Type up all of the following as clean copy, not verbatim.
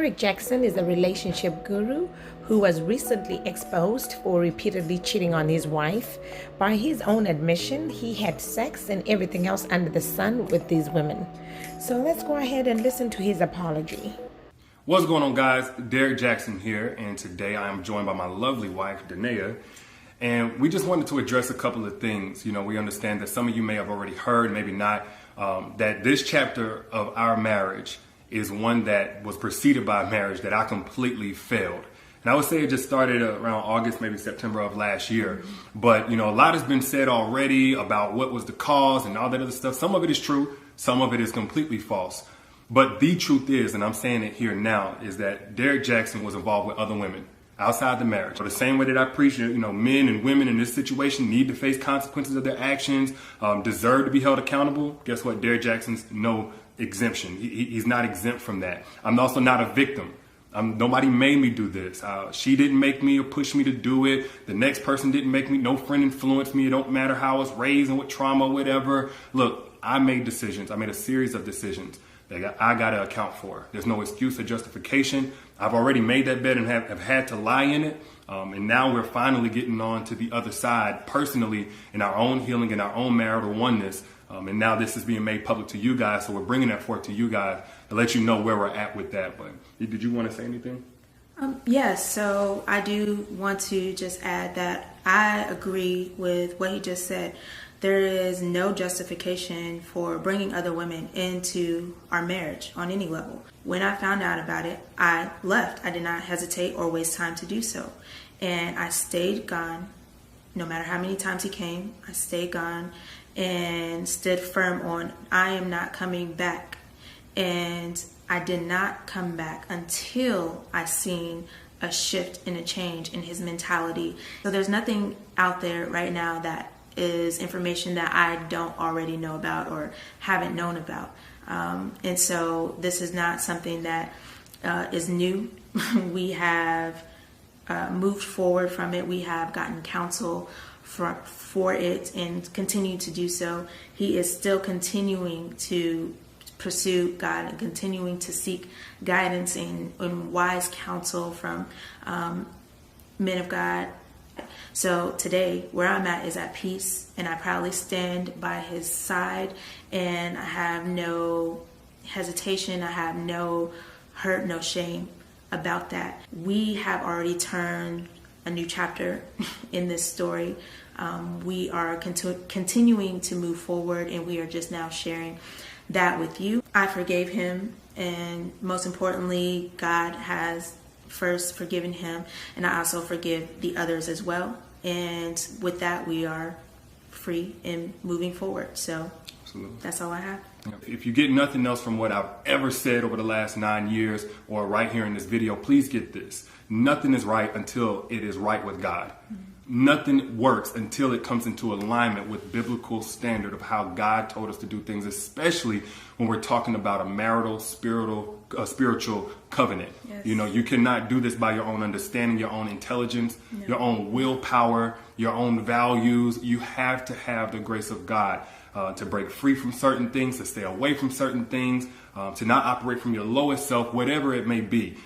Derrick Jaxn is a relationship guru who was recently exposed for repeatedly cheating on his wife. By his own admission, he had sex and everything else under the sun with these women. So let's go ahead and listen to his apology. What's going on, guys? Derrick Jaxn here, and today I am joined by my lovely wife, Danae. And we just wanted to address a couple of things. You know, we understand that some of you may have already heard, maybe not, that this chapter of our marriage is one that was preceded by a marriage that I completely failed. And I would say it just started around August, maybe September of last year. But, you know, a lot has been said already about what was the cause and all that other stuff. Some of it is true. Some of it is completely false. But the truth is, and I'm saying it here now, is that Derrick Jaxn was involved with other women outside the marriage. So the same way that I preach, you know, men and women in this situation need to face consequences of their actions, deserve to be held accountable. Guess what? Derrick Jaxn's no exemption. He's not exempt from that. I'm also not a victim. Nobody made me do this. She didn't make me or push me to do it. The next person didn't make me. No friend influenced me. It don't matter how I was raised and what trauma, whatever. Look, I made decisions. I made a series of decisions that I got to account for. There's no excuse or justification. I've already made that bed and have had to lie in it. And now we're finally getting on to the other side personally in our own healing, in our own marital oneness. And now this is being made public to you guys. So we're bringing that forth to you guys to let you know where we're at with that. But did you want to say anything? Yes, so I do want to just add that I agree with what he just said. There is no justification for bringing other women into our marriage on any level. When I found out about it, I left. I did not hesitate or waste time to do so. And I stayed gone. No matter how many times he came, I stayed gone and stood firm on, I am not coming back. And I did not come back until I seen a shift and a change in his mentality. So there's nothing out there right now that is information that I don't already know about or haven't known about. And so this is not something that is new. We have moved forward from it. We have gotten counsel for it and continue to do so. He is still continuing to pursue God and continuing to seek guidance and wise counsel from men of God. So today, where I'm at is at peace, and I proudly stand by his side, and I have no hesitation, I have no hurt, no shame about that. We have already turned a new chapter in this story. We are continuing to move forward, and we are just now sharing that with you. I forgave him, and most importantly, God has first forgiven him, and I also forgive the others as well. And with that, we are free and moving forward. So absolutely, that's all I have. If you get nothing else from what I've ever said over the last 9 years or right here in this video, please get this. Nothing is right until it is right with God. Nothing works until it comes into alignment with biblical standard of how God told us to do things, especially when we're talking about a marital, spiritual covenant. Yes. You know, you cannot do this by your own understanding, your own intelligence, your own willpower, your own values. You have to have the grace of God to break free from certain things, to stay away from certain things, to not operate from your lowest self, whatever it may be.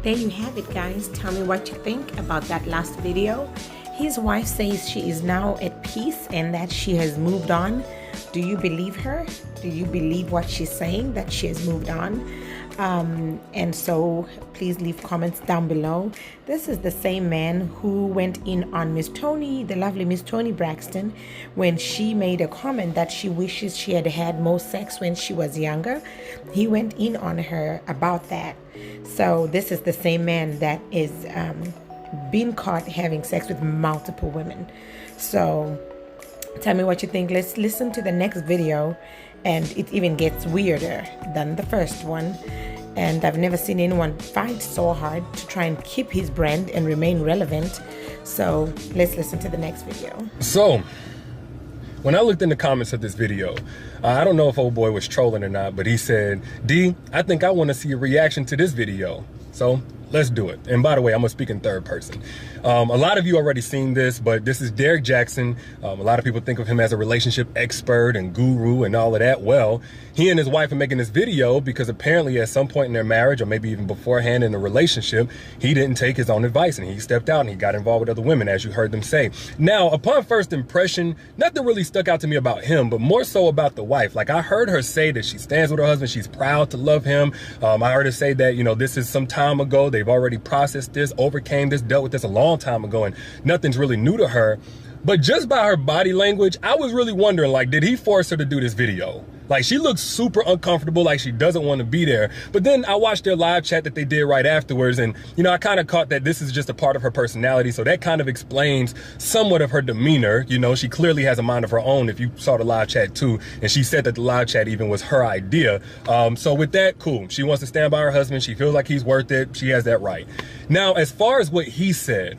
There you have it, guys. Tell me what you think about that last video. His wife says she is now at peace and that she has moved on. Do you believe her? Do you believe what she's saying, that she has moved on? And so please leave comments down below. This is the same man who went in on Miss Toni, the lovely Miss Toni Braxton, when she made a comment that she wishes she had had more sex when she was younger. He went in on her about that. So this is the same man that is being caught having sex with multiple women. So tell me what you think. Let's listen to the next video, and it even gets weirder than the first one. And I've never seen anyone fight so hard to try and keep his brand and remain relevant. So let's listen to the next video. So when I looked in the comments of this video, I don't know if old boy was trolling or not, but he said, D, I think I want to see a reaction to this video. So Let's do it. And by the way, I'm gonna speak in third person. A lot of you already seen this, but this is Derrick Jaxn. A lot of people think of him as a relationship expert and guru and all of that. Well, he and his wife are making this video because apparently at some point in their marriage, or maybe even beforehand in the relationship, he didn't take his own advice and he stepped out and he got involved with other women, as you heard them say. Now, upon first impression, nothing really stuck out to me about him, but more so about the wife. Like, I heard her say that she stands with her husband, she's proud to love him. I heard her say that, you know, this is some time ago, they've already processed this, overcame this, dealt with this a long time ago, and nothing's really new to her. But just by her body language, I was really wondering, like, did he force her to do this video? Like, she looks super uncomfortable, like she doesn't want to be there. But then I watched their live chat that they did right afterwards, and, you know, I kind of caught that this is just a part of her personality, so that kind of explains somewhat of her demeanor. You know, she clearly has a mind of her own, if you saw the live chat too, and she said that the live chat even was her idea. So with that, cool. She wants to stand by her husband. She feels like he's worth it. She has that right. Now, as far as what he said,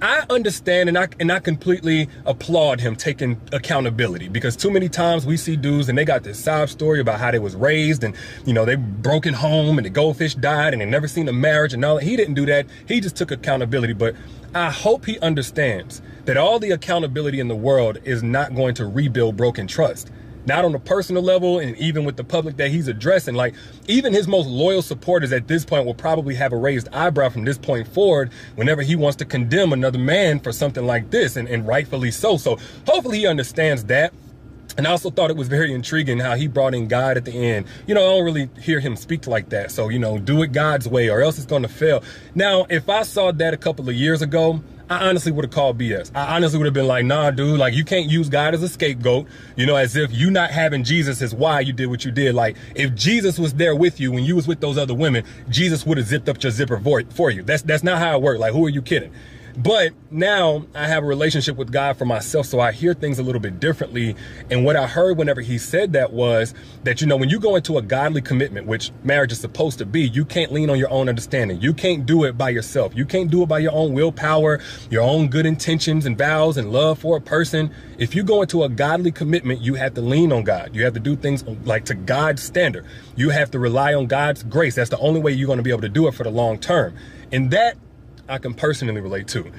I understand and I completely applaud him taking accountability, because too many times we see dudes and they got this sob story about how they was raised and, you know, they broken home and the goldfish died and they never seen a marriage and all that. He didn't do that. He just took accountability. But I hope he understands that all the accountability in the world is not going to rebuild broken trust. Not on a personal level, and even with the public that he's addressing. Like, even his most loyal supporters at this point will probably have a raised eyebrow from this point forward whenever he wants to condemn another man for something like this, and rightfully so. So hopefully he understands that. And I also thought it was very intriguing how he brought in God at the end. You know, I don't really hear him speak like that. So, you know, do it God's way or else it's going to fail. Now, if I saw that a couple of years ago, I honestly would have called BS. I honestly would have been like, nah, dude, like, you can't use God as a scapegoat, you know, as if you not having Jesus is why you did what you did. Like, if Jesus was there with you when you was with those other women, Jesus would have zipped up your zipper for you. That's not how it worked. Like, who are you kidding? But now I have a relationship with God for myself, so I hear things a little bit differently. And what I heard whenever he said that was that, you know, when you go into a godly commitment, which marriage is supposed to be, you can't lean on your own understanding. You can't do it by yourself. You can't do it by your own willpower, your own good intentions and vows and love for a person. If you go into a godly commitment, you have to lean on God. You have to do things like to God's standard. You have to rely on God's grace. That's the only way you're going to be able to do it for the long term. And that I can personally relate to.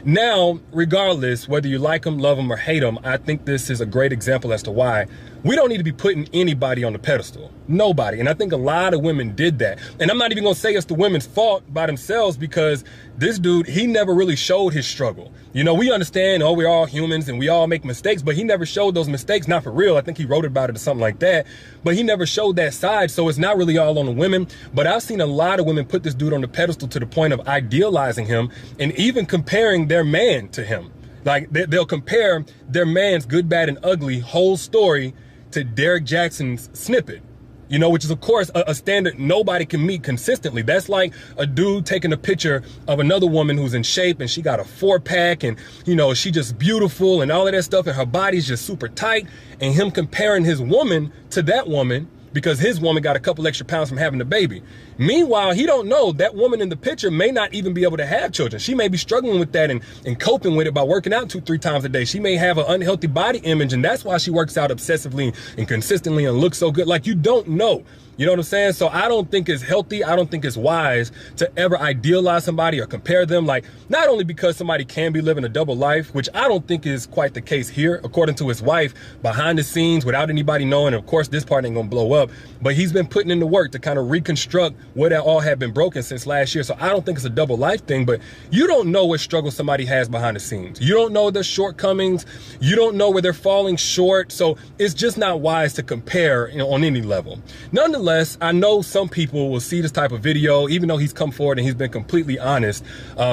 Now, regardless, whether you like them, love them, or hate them, I think this is a great example as to why we don't need to be putting anybody on the pedestal. Nobody. And I think a lot of women did that. And I'm not even going to say it's the women's fault by themselves, because this dude, he never really showed his struggle. You know, we understand, oh, we're all humans and we all make mistakes, but he never showed those mistakes, not for real. I think he wrote about it or something like that, but he never showed that side. So it's not really all on the women. But I've seen a lot of women put this dude on the pedestal to the point of idealizing him and even comparing their man to him. Like, they'll compare their man's good, bad, and ugly whole story to Derrick Jaxn's snippet, you know, which is, of course, a standard nobody can meet consistently. That's like a dude taking a picture of another woman who's in shape and she got a 4-pack and, you know, she just beautiful and all of that stuff and her body's just super tight, and him comparing his woman to that woman because his woman got a couple extra pounds from having a baby. Meanwhile, he don't know that woman in the picture may not even be able to have children. She may be struggling with that and coping with it by working out 2-3 times a day. She may have an unhealthy body image, and that's why she works out obsessively and consistently and looks so good. Like, you don't know. You know what I'm saying? So I don't think it's healthy. I don't think it's wise to ever idealize somebody or compare them. Like, not only because somebody can be living a double life, which I don't think is quite the case here, according to his wife, behind the scenes, without anybody knowing. Of course, this part ain't gonna blow up, but he's been putting in the work to kind of reconstruct what all had been broken since last year. So I don't think it's a double life thing, but you don't know what struggle somebody has behind the scenes. You don't know their shortcomings. You don't know where they're falling short. So it's just not wise to compare, you know, on any level. Nonetheless, I know some people will see this type of video, even though he's come forward and he's been completely honest.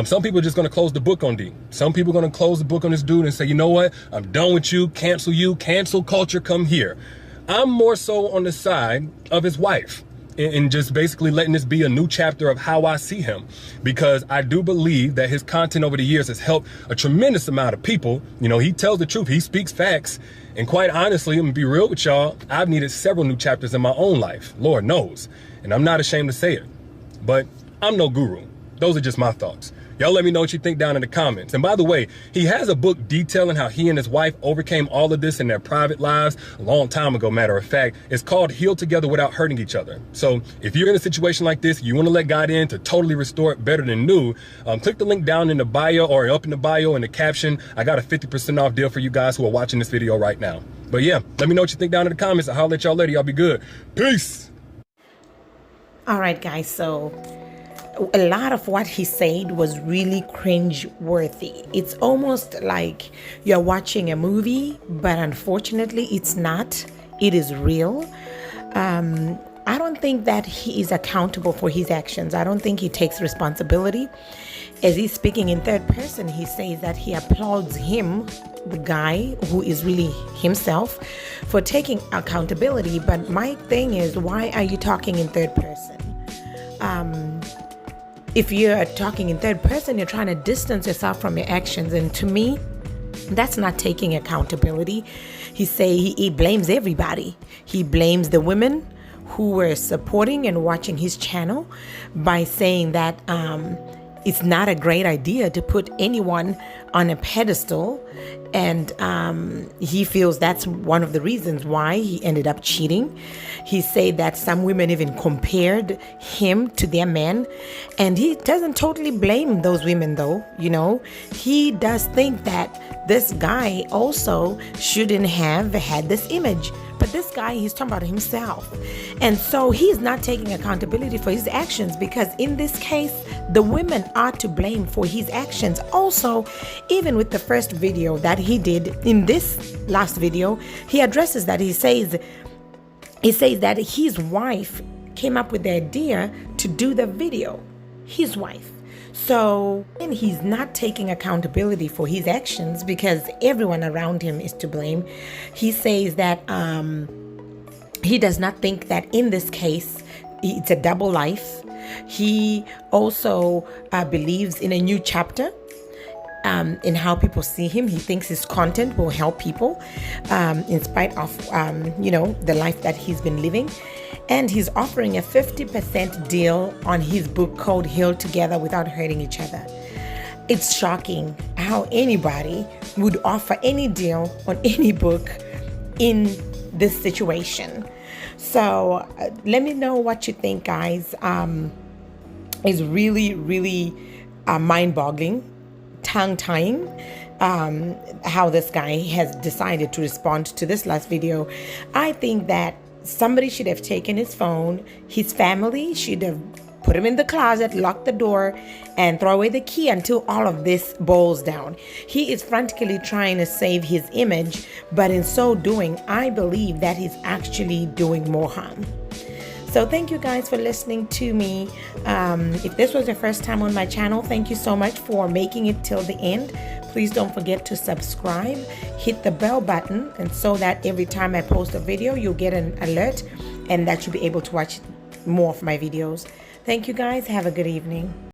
Some people are just going to close the book on D. Some people are going to close the book on this dude and say, you know what? I'm done with you. Cancel culture, come here. I'm more so on the side of his wife and just basically letting this be a new chapter of how I see him, because I do believe that his content over the years has helped a tremendous amount of people. You know, he tells the truth. He speaks facts. And quite honestly, I'm gonna be real with y'all, I've needed several new chapters in my own life, Lord knows. And I'm not ashamed to say it, but I'm no guru. Those are just my thoughts. Y'all let me know what you think down in the comments. And by the way, he has a book detailing how he and his wife overcame all of this in their private lives a long time ago, matter of fact. It's called Heal Together Without Hurting Each Other. So if you're in a situation like this, you want to let God in to totally restore it better than new, click the link down in the bio or up in the bio in the caption. I got a 50% off deal for you guys who are watching this video right now. But yeah, let me know what you think down in the comments. I'll holler at y'all later. Y'all be good. Peace. All right, guys, so a lot of what he said was really cringe-worthy. It's almost like you're watching a movie, but unfortunately it's not. It is real. I don't think that he is accountable for his actions. I don't think he takes responsibility. As he's speaking in third person, he says that he applauds him, the guy who is really himself, for taking accountability. But my thing is, why are you talking in third person? If you're talking in third person, you're trying to distance yourself from your actions. And to me, that's not taking accountability. He blames everybody. He blames the women who were supporting and watching his channel by saying that it's not a great idea to put anyone on a pedestal. And he feels that's one of the reasons why he ended up cheating. He said that some women even compared him to their men. And he doesn't totally blame those women, though. You know, he does think that this guy also shouldn't have had this image. But this guy, he's talking about himself. And so he's not taking accountability for his actions, because in this case, the women are to blame for his actions. Also, even with the first video that he did, in this last video, he addresses that. He says that his wife came up with the idea to do the video. His wife. So, and he's not taking accountability for his actions because everyone around him is to blame. He says that he does not think that in this case it's a double life. He also believes in a new chapter in how people see him. He thinks his content will help people in spite of the life that he's been living. And he's offering a 50% deal on his book called Heal Together Without Hurting Each Other. It's shocking how anybody would offer any deal on any book in this situation. So let me know what you think, guys. It's really, really mind-boggling, tongue-tying, how this guy has decided to respond to this last video. I think that somebody should have taken his phone. His family should have put him in the closet, locked the door, and throw away the key until all of this boils down. He is frantically trying to save his image, but in so doing, I believe that he's actually doing more harm. So thank you guys for listening to me. If this was your first time on my channel, thank you so much for making it till the end. Please don't forget to subscribe, hit the bell button, and so that every time I post a video, you'll get an alert and that you'll be able to watch more of my videos. Thank you guys. Have a good evening.